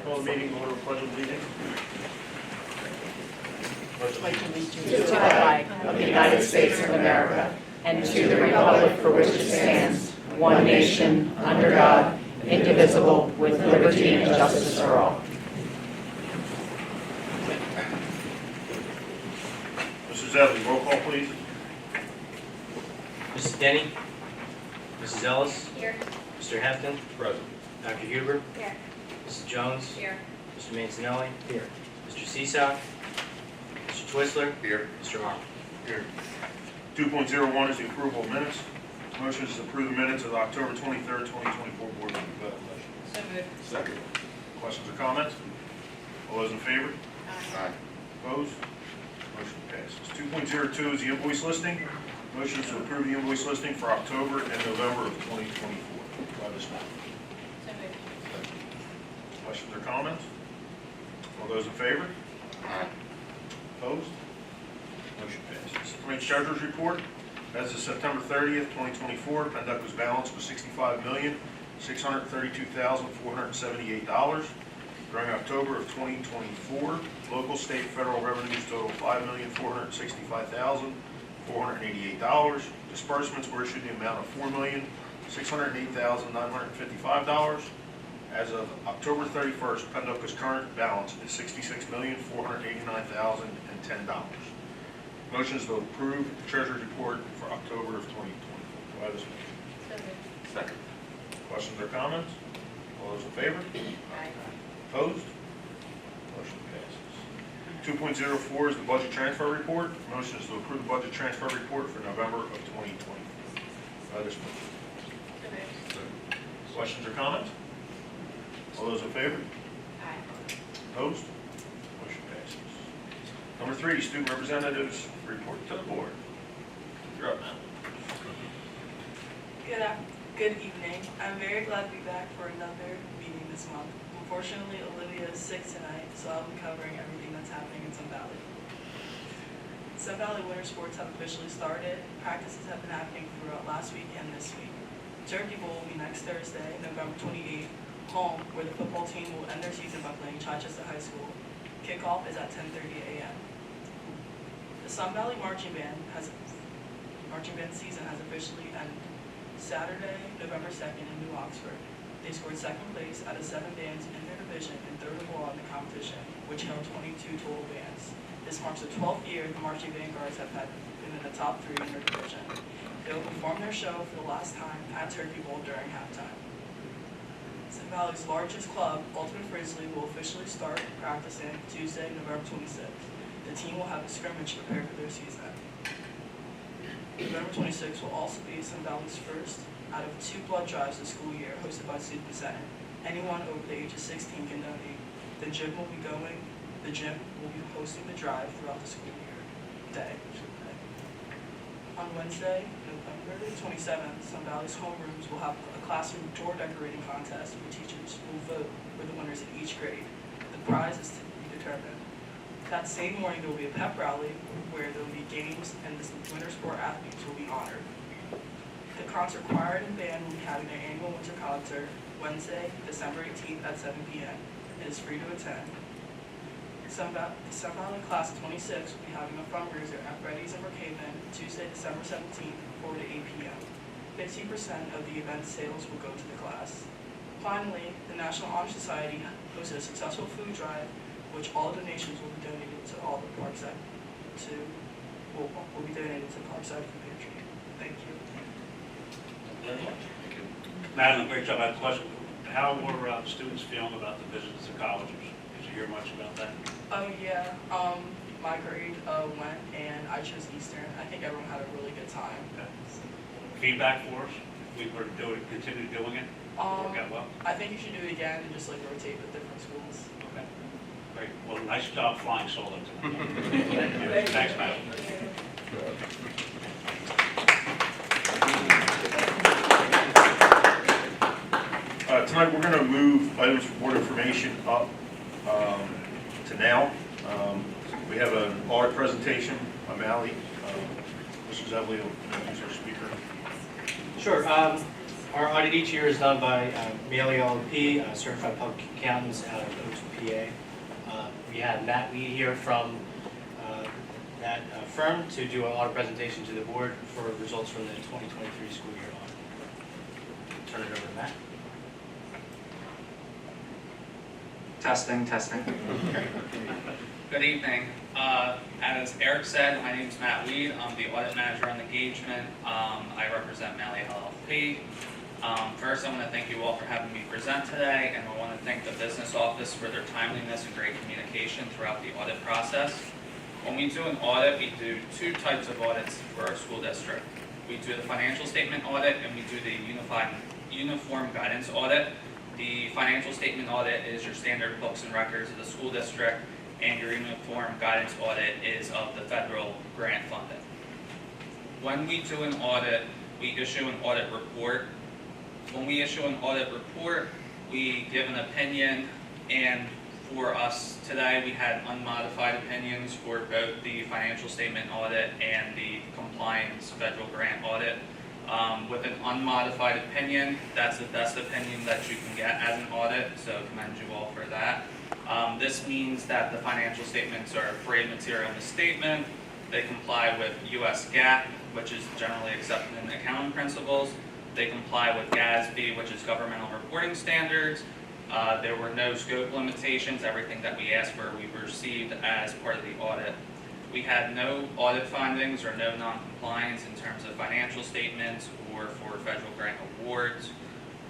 Call the meeting order, pledge of allegiance. To the flag of the United States of America and to the republic for which it stands, one nation, under God, indivisible, with liberty and justice for all. Mrs. Zebley, roll call, please. Mrs. Denny? Mrs. Ellis? Here. Mr. Hefton? Present. Dr. Huber? Here. Mrs. Jones? Here. Mr. Mancinelli? Here. Mr. Cisak? Mr. Twisler? Here. Mr. Arnold? Here. 2.01 is the approval of minutes. Motion is to approve the minutes of the October 23rd, 2024 board meeting. Go ahead, Felicia. So moved. Second. Questions or comments? All those in favor? Aye. Opposed? Motion passes. 2.02 is the invoice listing. Motion is to approve the invoice listing for October and November of 2024. By this one. So moved. Questions or comments? All those in favor? Aye. Opposed? Motion passes. Tonight's treasurer's report. As of September 30th, 2024, Penducka's balance was $65,632,478. During October of 2024, local, state, federal revenues total $5,465,488. Disbursements were issued in the amount of $4,608,955. As of October 31st, Penducka's current balance is $66,489,010. Motion is to approve the treasurer's report for October of 2024. Do I have this motion? So moved. Second. Questions or comments? All those in favor? Aye. Opposed? Motion passes. 2.04 is the budget transfer report. Motion is to approve the budget transfer report for November of 2024. Do I have this motion? So moved. Questions or comments? All those in favor? Aye. Opposed? Motion passes. Number 3, student representatives report to the board. You're up now. Good evening. I'm very glad to be back for another meeting this month. Unfortunately, Olivia is sick tonight, so I'll be covering everything that's happening in Sun Valley. Sun Valley winter sports have officially started. Practices have been happening throughout last week and this week. Turkey Bowl will be next Thursday, November 28th, home, where the football team will end their season by playing Chichester High School. Kickoff is at 10:30 a.m. The Sun Valley Marching Band season has officially ended. Saturday, November 2nd in New Oxford, they scored second place out of 7 bands in their division and third overall in the competition, which held 22 total bands. This marks the 12th year the Marching Band Guards have been in the top 3 in their division. They will perform their show for the last time at Turkey Bowl during halftime. Sun Valley's largest club, Ultimate Frizzly, will officially start practicing Tuesday, November 26th. The team will have a scrimmage prepared for their season. November 26th will also be Sun Valley's first out of 2 blood drives this school year, hosted by Student Senate. Anyone over the age of 16 can donate. The gym will be hosting the drive throughout the school year day. On Wednesday, November 27th, Sun Valley's homerooms will have a classroom door decorating contest where teachers will vote for the winners in each grade. The prize is to be determined. That same morning, there will be a pep rally where there will be games and the winter sport athletes will be honored. The concert choir and band will be having their annual winter concert Wednesday, December 18th at 7 p.m. It is free to attend. The Sun Valley Class of 26 will be having a fundraiser at Freddy's in Brookhaven Tuesday, December 17th, 4 to 8 p.m. 50% of the event sales will go to the class. Finally, the National Honor Society hosted a successful food drive, which all donations will be donated to all the Parkside will be donated to Parkside Food Pantry. Thank you. Madeline, great job. I have a question. How were students feeling about the visits to colleges? Did you hear much about that? Oh yeah, my grade went and I chose Eastern. I think everyone had a really good time. Okay. Feedback for us? If we were to continue doing it? Work out well? I think you should do it again and just like rotate with different schools. Okay. Great. Well, nice job flying solo tonight. Thank you. Thanks, Madeline. Tonight we're going to move items for board information up to now. We have an audit presentation by Mally. Mr. Zebley will introduce our speaker. Sure. Our audit each year is done by Mealy LLP, certified public accountants out of Oakland, PA. We have Matt Lee here from that firm to do an audit presentation to the board for results from the 2023 school year audit. Turn it over to Matt. Testing. Good evening. As Eric said, my name is Matt Weed. I'm the audit manager on engagement. I represent Malley LLP. First, I want to thank you all for having me present today, and I want to thank the business office for their timeliness and great communication throughout the audit process. When we do an audit, we do two types of audits for our school district. We do the financial statement audit, and we do the uniform guidance audit. The financial statement audit is your standard books and records of the school district, and your uniform guidance audit is of the federal grant funding. When we do an audit, we issue an audit report. When we issue an audit report, we give an opinion, and for us today, we had unmodified opinions for both the financial statement audit and the compliance federal grant audit. With an unmodified opinion, that's the best opinion that you can get as an audit, so I commend you all for that. This means that the financial statements are free of material misstatement. They comply with US GAAP, which is generally accepted in accounting principles. They comply with GASB, which is governmental reporting standards. There were no scope limitations. Everything that we asked for, we received as part of the audit. We had no audit findings or no non-compliance in terms of financial statements or for federal grant awards.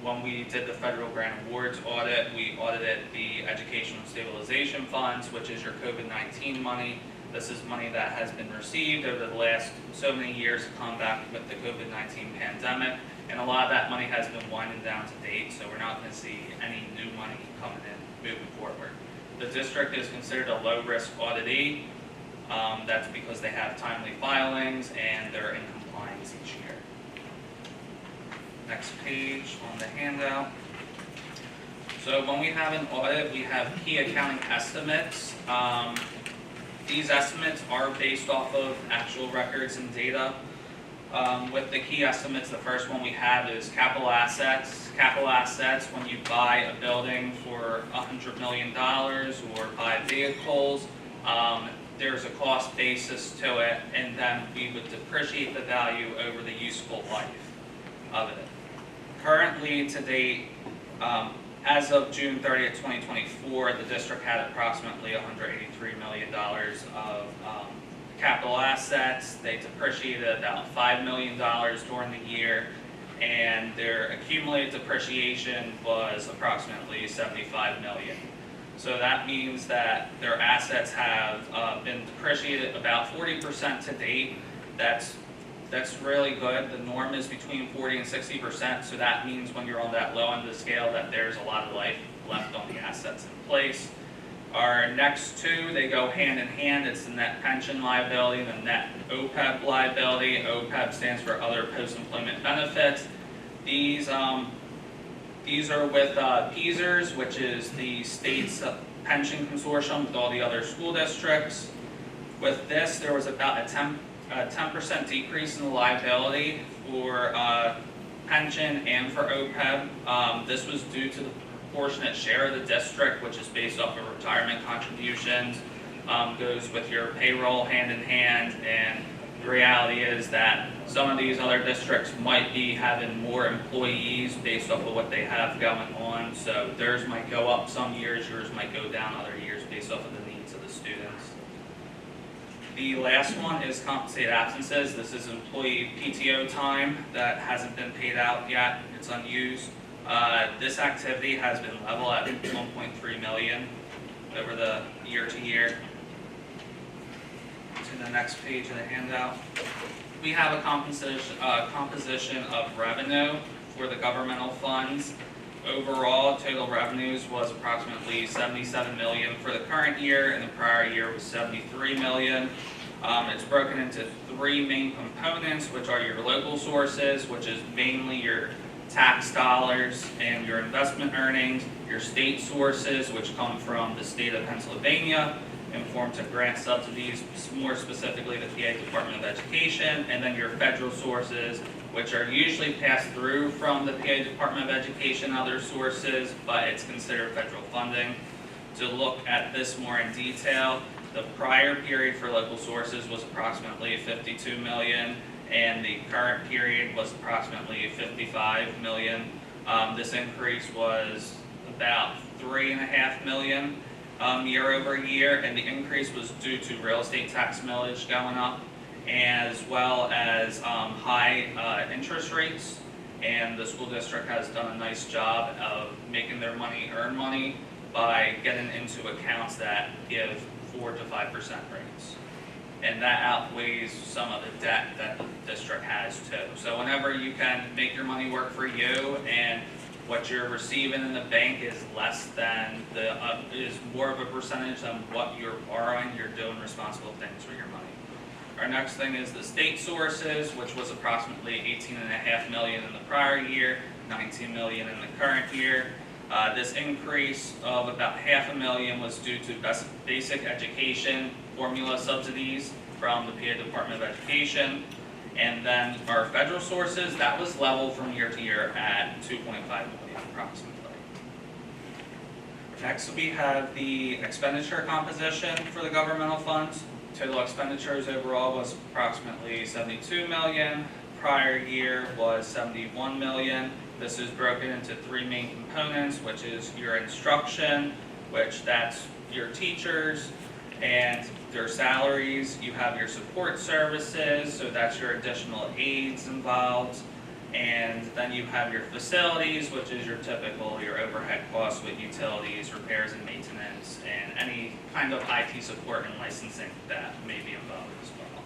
When we did the federal grant awards audit, we audited the educational stabilization funds, which is your COVID-19 money. This is money that has been received over the last so many years to combat with the COVID-19 pandemic, and a lot of that money has been winding down to date, so we're not going to see any new money coming in moving forward. The district is considered a low-risk auditee. That's because they have timely filings and they're in compliance each year. Next page on the handout. So when we have an audit, we have key accounting estimates. These estimates are based off of actual records and data. With the key estimates, the first one we have is capital assets. Capital assets, when you buy a building for $100 million or buy vehicles, there's a cost basis to it, and then we would depreciate the value over the useful life of it. Currently, to date, as of June 30th, 2024, the district had approximately $183 million of capital assets. They depreciated about $5 million during the year, and their accumulated depreciation was approximately $75 million. So that means that their assets have been depreciated about 40% to date. That's really good. The norm is between 40 and 60%, so that means when you're on that low end of the scale that there's a lot of life left on the assets in place. Our next two, they go hand in hand. It's the net pension liability and the net OPEB liability. OPEB stands for other post-employment benefits. These are with PESERS, which is the state's pension consortium with all the other school districts. With this, there was about a 10% decrease in the liability for pension and for OPEB. This was due to the proportionate share of the district, which is based off of retirement contributions, goes with your payroll hand in hand, and the reality is that some of these other districts might be having more employees based off of what they have going on, so theirs might go up some years, yours might go down other years based off of the needs of the students. The last one is compensated absences. This is employee PTO time that hasn't been paid out yet. It's unused. This activity has been level at $1.3 million over the year to year. To the next page of the handout. We have a composition of revenue for the governmental funds. Overall, total revenues was approximately $77 million for the current year, and the prior year was $73 million. It's broken into three main components, which are your local sources, which is mainly your tax dollars and your investment earnings, your state sources, which come from the state of Pennsylvania, in forms of grant subsidies, more specifically the PA Department of Education, and then your federal sources, which are usually passed through from the PA Department of Education and other sources, but it's considered federal funding. To look at this more in detail, the prior period for local sources was approximately 52 million, and the current period was approximately 55 million. This increase was about 3.5 million year over year, and the increase was due to real estate tax millage going up, as well as high interest rates. And the school district has done a nice job of making their money earn money by getting into accounts that give 4 to 5% rates. And that outweighs some of the debt that the district has too. So whenever you can make your money work for you, and what you're receiving in the bank is less than is more of a percentage than what you're borrowing, you're doing responsible things with your money. Our next thing is the state sources, which was approximately 18.5 million in the prior year, 19 million in the current year. This increase of about $500,000 was due to basic education formula subsidies from the PA Department of Education. And then our federal sources, that was level from year to year at 2.5 million approximately. Next we have the expenditure composition for the governmental funds. Total expenditures overall was approximately 72 million. Prior year was 71 million. This is broken into 3 main components, which is your instruction, which that's your teachers and their salaries. You have your support services, so that's your additional aides involved. And then you have your facilities, which is your typical, your overhead costs with utilities, repairs and maintenance, and any kind of IT support and licensing that may be involved as well.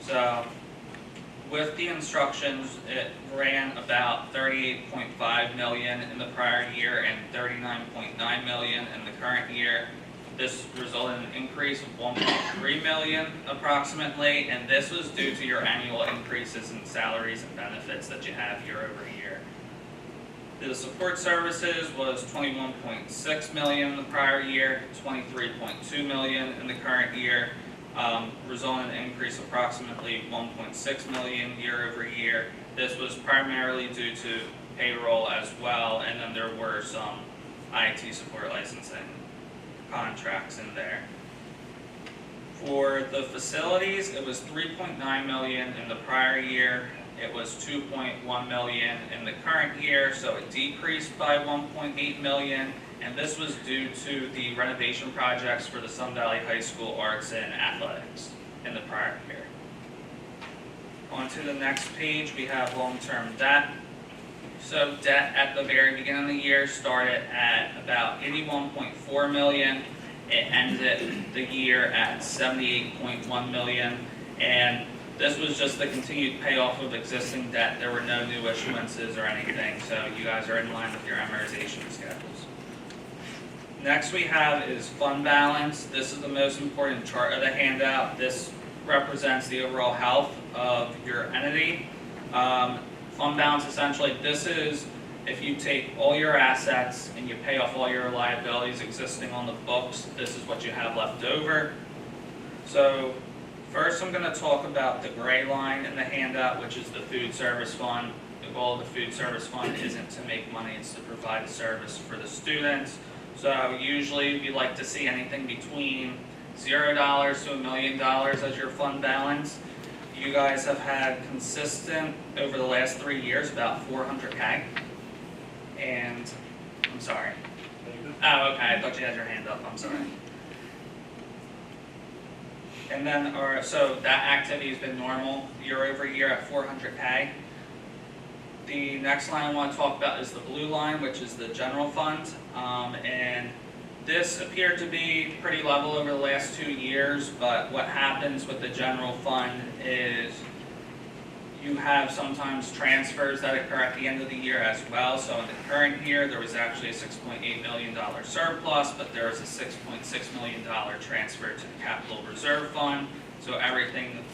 So with the instructions, it ran about 38.5 million in the prior year and 39.9 million in the current year. This resulted in an increase of 1.3 million approximately, and this was due to your annual increases in salaries and benefits that you have year over year. The support services was 21.6 million in the prior year, 23.2 million in the current year, resulting in an increase of approximately 1.6 million year over year. This was primarily due to payroll as well, and then there were some IT support licensing contracts in there. For the facilities, it was 3.9 million in the prior year. It was 2.1 million in the current year, so it decreased by 1.8 million, and this was due to the renovation projects for the Sun Valley High School Arts and Athletics in the prior year. On to the next page, we have long-term debt. So debt at the very beginning of the year started at about 81.4 million. It ended the year at 78.1 million. And this was just the continued payoff of existing debt. There were no new issuances or anything. So you guys are in line with your amortization schedules. Next we have is fund balance. This is the most important chart of the handout. This represents the overall health of your entity. Fund balance, essentially, this is if you take all your assets and you pay off all your liabilities existing on the books, this is what you have left over. So first I'm going to talk about the gray line in the handout, which is the food service fund. The goal of the food service fund isn't to make money, it's to provide a service for the students. So usually we like to see anything between $0 to $1 million as your fund balance. You guys have had consistent over the last 3 years about 400K. And I'm sorry. Oh, okay. I thought you had your hand up. I'm sorry. And then, so that activity has been normal year over year at 400K. The next line I want to talk about is the blue line, which is the general fund. And this appeared to be pretty level over the last 2 years, but what happens with the general fund is you have sometimes transfers that occur at the end of the year as well. So in the current year, there was actually a $6.8 million surplus, but there was a $6.6 million transfer to the capital reserve fund. So everything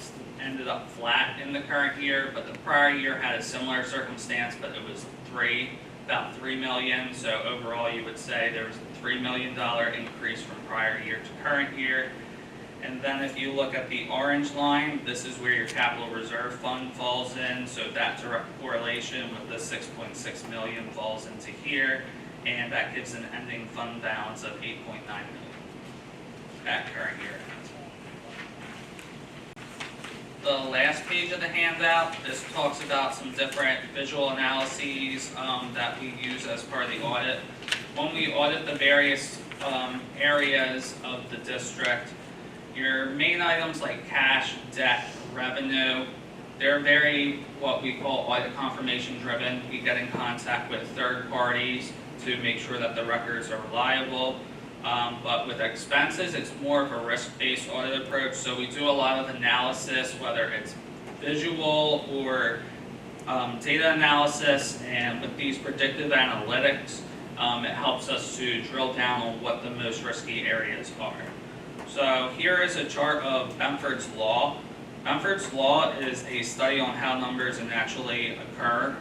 ended up flat in the current year, but the prior year had a similar circumstance, but it was 3 about $3 million. So overall, you would say there was a $3 million increase from prior year to current year. And then if you look at the orange line, this is where your capital reserve fund falls in. So that direct correlation with the 6.6 million falls into here, and that gives an ending fund balance of 8.9 million at current year. The last page of the handout, this talks about some different visual analyses that we use as part of the audit. When we audit the various areas of the district, your main items like cash, debt, revenue, they're very what we call audit confirmation driven. We get in contact with third parties to make sure that the records are reliable. But with expenses, it's more of a risk-based audit approach. So we do a lot of analysis, whether it's visual or data analysis, and with these predictive analytics, it helps us to drill down on what the most risky areas are. So here is a chart of Benford's Law. Benford's Law is a study on how numbers naturally occur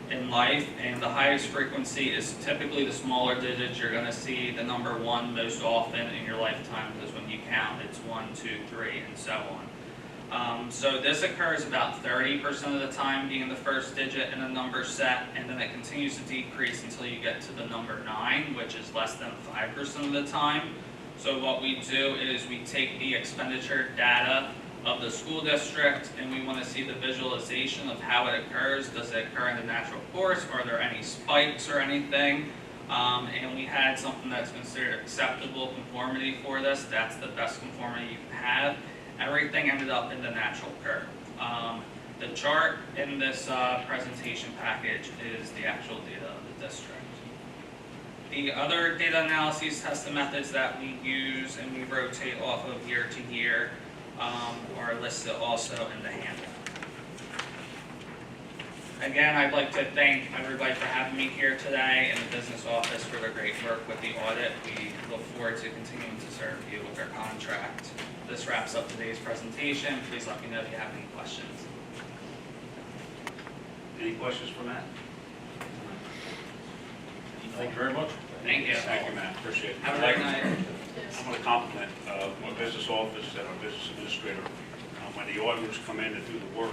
in life, and the highest frequency is typically the smaller digits. You're going to see the number 1 most often in your lifetime, because when you count, it's 1, 2, 3, and so on. So this occurs about 30% of the time, being the first digit in a number set, and then it continues to decrease until you get to the number 9, which is less than 5% of the time. So what we do is we take the expenditure data of the school district, and we want to see the visualization of how it occurs. Does it occur in the natural course? Are there any spikes or anything? And we had something that's considered acceptable conformity for this. That's the best conformity you can have. Everything ended up in the natural curve. The chart in this presentation package is the actual data of the district. The other data analyses testing methods that we use and we rotate off of year to year are listed also in the handout. Again, I'd like to thank everybody for having me here today and the business office for their great work with the audit. We look forward to continuing to serve you with our contract. This wraps up today's presentation. Please let me know if you have any questions. Any questions for Matt? Thank you very much. Thank you. Thank you, Matt. Appreciate it. Have a great night. I want to compliment our business office and our business administrator. When the auditors come in to do the work,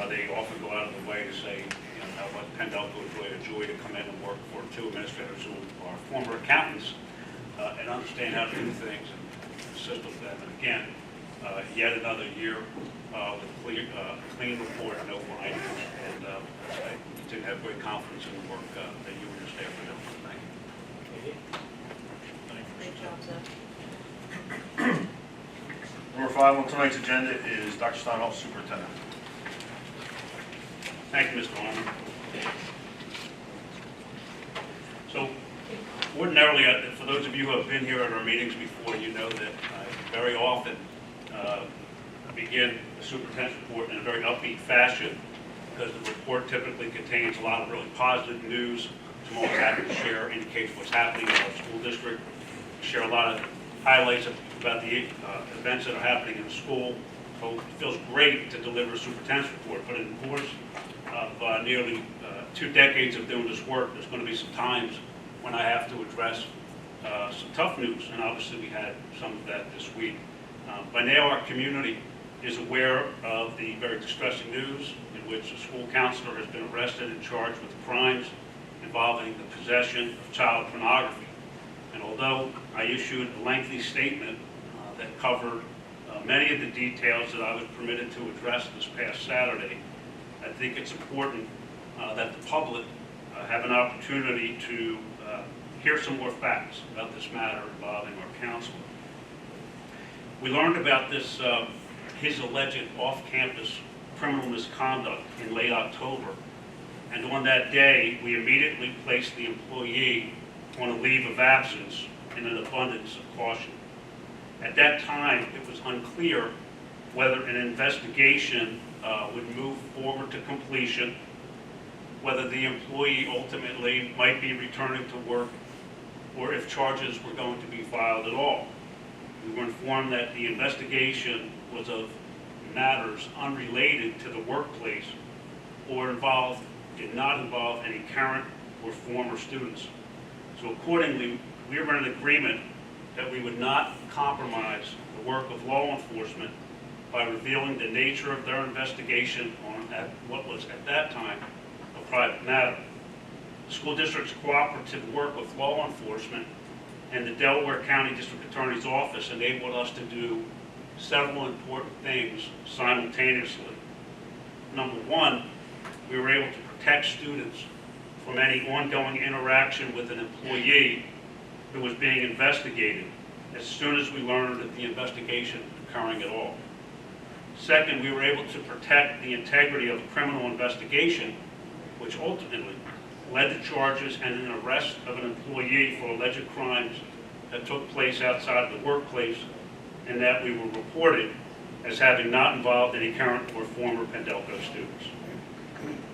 they often go out of the way to say, you know, how much Pendelco is really a joy to come in and work for 2 administrators who are former accountants and understand how to do things and assist with them. And again, yet another year with clean report, no findings, and I continue to have great confidence in the work that you and your staff are doing. Thank you. Great job, Zach. Number 5 on tonight's agenda is Dr. Steinhoff, Superintendent. Thank you, Mr. Harmon. So ordinarily, for those of you who have been here at our meetings before, you know that I very often begin the superintendent's report in a very upbeat fashion, because the report typically contains a lot of really positive news. I'm always happy to share, indicate what's happening in our school district, share a lot of highlights about the events that are happening in the school. So it feels great to deliver a superintendent's report, but in the course of nearly 2 decades of doing this work, there's going to be some times when I have to address some tough news, and obviously we had some of that this week. By now, our community is aware of the very distressing news in which a school counselor has been arrested and charged with crimes involving the possession of child pornography. And although I issued a lengthy statement that covered many of the details that I was permitted to address this past Saturday, I think it's important that the public have an opportunity to hear some more facts about this matter involving our counselor. We learned about this, his alleged off-campus criminal misconduct in late October, and on that day, we immediately placed the employee on a leave of absence in an abundance of caution. At that time, it was unclear whether an investigation would move forward to completion, whether the employee ultimately might be returning to work, or if charges were going to be filed at all. We were informed that the investigation was of matters unrelated to the workplace or did not involve any current or former students. So accordingly, we were in agreement that we would not compromise the work of law enforcement by revealing the nature of their investigation on what was at that time a private matter. The school district's cooperative work with law enforcement and the Delaware County District Attorney's Office enabled us to do several important things simultaneously. Number one, we were able to protect students from any ongoing interaction with an employee who was being investigated as soon as we learned of the investigation occurring at all. Second, we were able to protect the integrity of a criminal investigation, which ultimately led to charges and an arrest of an employee for alleged crimes that took place outside of the workplace and that we were reported as having not involved any current or former Pendelco students.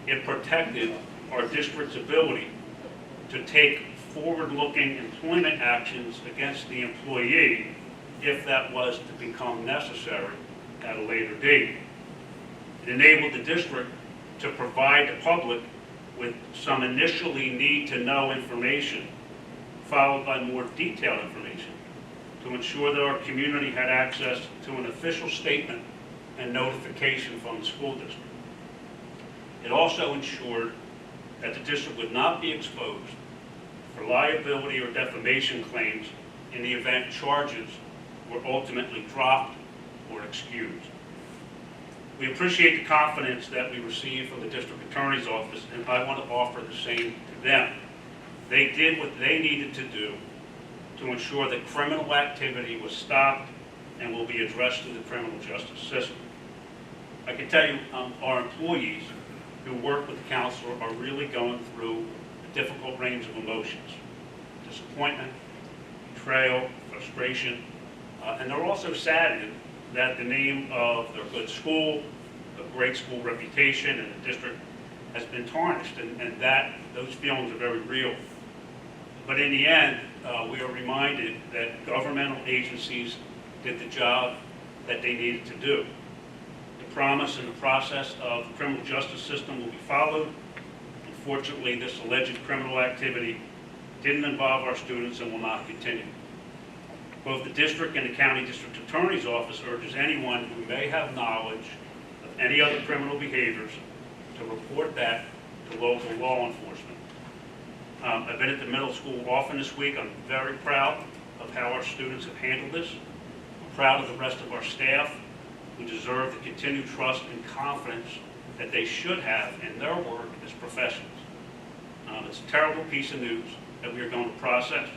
It protected our district's ability to take forward-looking employment actions against the employee if that was to become necessary at a later date. It enabled the district to provide the public with some initially need-to-know information, followed by more detailed information, to ensure that our community had access to an official statement and notification from the school district. It also ensured that the district would not be exposed for liability or defamation claims in the event charges were ultimately dropped or excused. We appreciate the confidence that we received from the district attorney's office, and I want to offer the same to them. They did what they needed to do to ensure that criminal activity was stopped and will be addressed through the criminal justice system. I can tell you, our employees who work with the counselor are really going through a difficult range of emotions: disappointment, betrayal, frustration, and they're also saddened that the name of their good school, a great school reputation, and the district has been tarnished, and that those feelings are very real. But in the end, we are reminded that governmental agencies did the job that they needed to do. The promise and the process of the criminal justice system will be followed. Unfortunately, this alleged criminal activity didn't involve our students and will not continue. Both the district and the county district attorney's office urges anyone who may have knowledge of any other criminal behaviors to report that to local law enforcement. I've been at the middle school often this week. I'm very proud of how our students have handled this. I'm proud of the rest of our staff who deserve the continued trust and confidence that they should have in their work as professionals. It's a terrible piece of news that we are going to process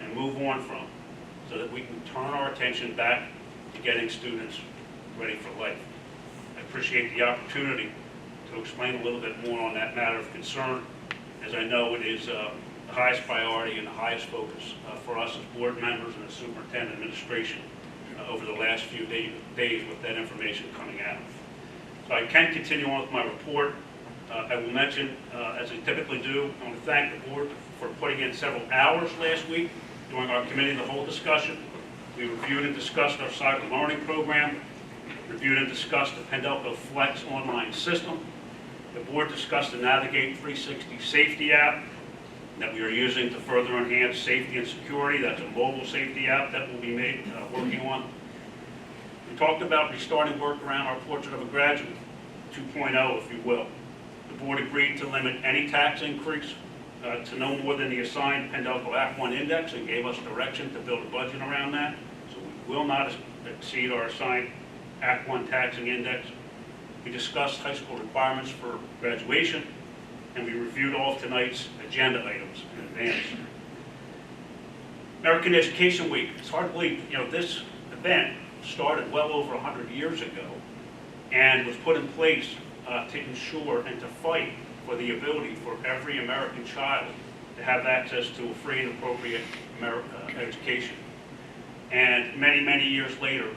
and move on from, so that we can turn our attention back to getting students ready for life. I appreciate the opportunity to explain a little bit more on that matter of concern, as I know it is the highest priority and the highest focus for us as board members and the superintendent administration over the last few days with that information coming out. So I can continue on with my report. I will mention, as I typically do, I want to thank the board for putting in several hours last week during our committee of the whole discussion. We reviewed and discussed our cyber learning program, reviewed and discussed the Pendelco Flex online system. The board discussed the Navigate 360 safety app that we are using to further enhance safety and security. That's a mobile safety app that we'll be working on. We talked about restarting work around our Portrait of a Graduate 2.0, if you will. The board agreed to limit any tax increase to no more than the assigned Pendelco Act 1 index and gave us direction to build a budget around that. So we will not exceed our assigned Act 1 taxing index. We discussed high school requirements for graduation, and we reviewed all of tonight's agenda items in advance. American Education Week. It's hard to believe, this event started well over 100 years ago and was put in place to ensure and to fight for the ability for every American child to have access to a free and appropriate education. And many, many years later,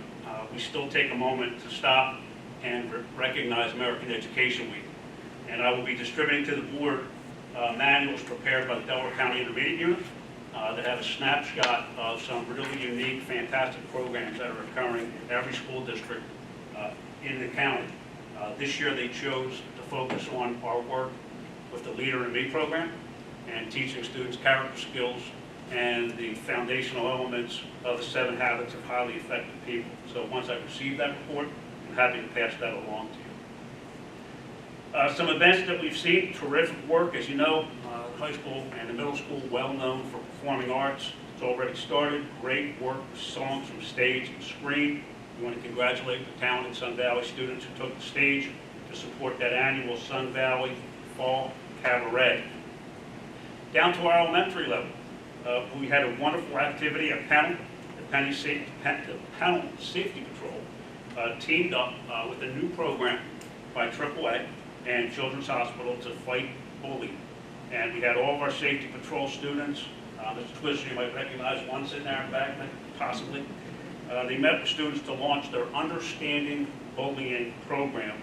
we still take a moment to stop and recognize American Education Week. And I will be distributing to the board manuals prepared by the Delaware County Intermediate Unit that have a snapshot of some really unique, fantastic programs that are occurring in every school district in the county. This year they chose to focus on our work with the Leader in Me program. and teaching students character skills and the foundational elements of the 7 habits of highly effective people. So once I receive that report, I'm happy to pass that along to you. Some events that we've seen, terrific work. As you know, high school and the middle school, well known for performing arts. It's already started. Great work with songs from stage and screen. We want to congratulate the talented Sun Valley students who took the stage to support that annual Sun Valley Fall Cabaret. Down to our elementary level, we had a wonderful activity, a panel. The Panel Safety Patrol teamed up with a new program by AAA and Children's Hospital to fight bullying. And we had all of our safety patrol students, Mr. Twister, you might recognize one sitting there in the back, possibly. They met with students to launch their Understanding Bullying program,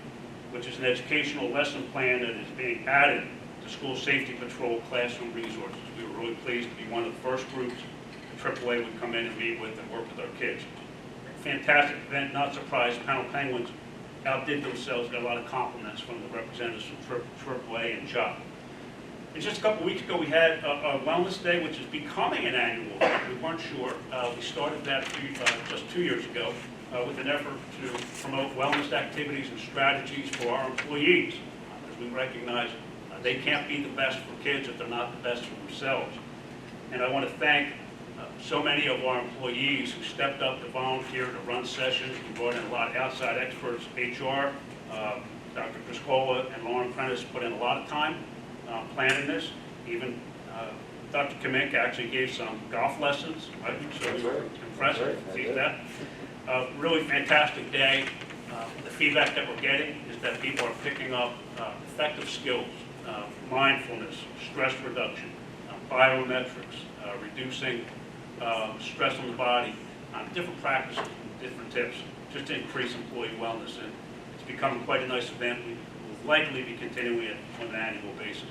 which is an educational lesson plan that is being added to school safety patrol classroom resources. We were really pleased to be one of the first groups that AAA would come in and meet with and work with our kids. Fantastic event, not surprised, Panel Penguins outdid themselves, got a lot of compliments from the representatives from AAA and JOP. And just a couple weeks ago, we had a Wellness Day, which is becoming an annual event. We weren't sure. We started that just 2 years ago with an effort to promote wellness activities and strategies for our employees, as we recognize they can't be the best for kids if they're not the best for themselves. And I want to thank so many of our employees who stepped up to volunteer to run sessions. We brought in a lot of outside experts, HR, Dr. Criscola and Lauren Prentice put in a lot of time planning this. Even Dr. Kamink actually gave some golf lessons, right? So we were impressed to see that. Really fantastic day. The feedback that we're getting is that people are picking up effective skills, mindfulness, stress reduction, biometrics, reducing stress on the body, different practices, different tips, just to increase employee wellness. And it's become quite a nice event. We will likely be continuing it on an annual basis.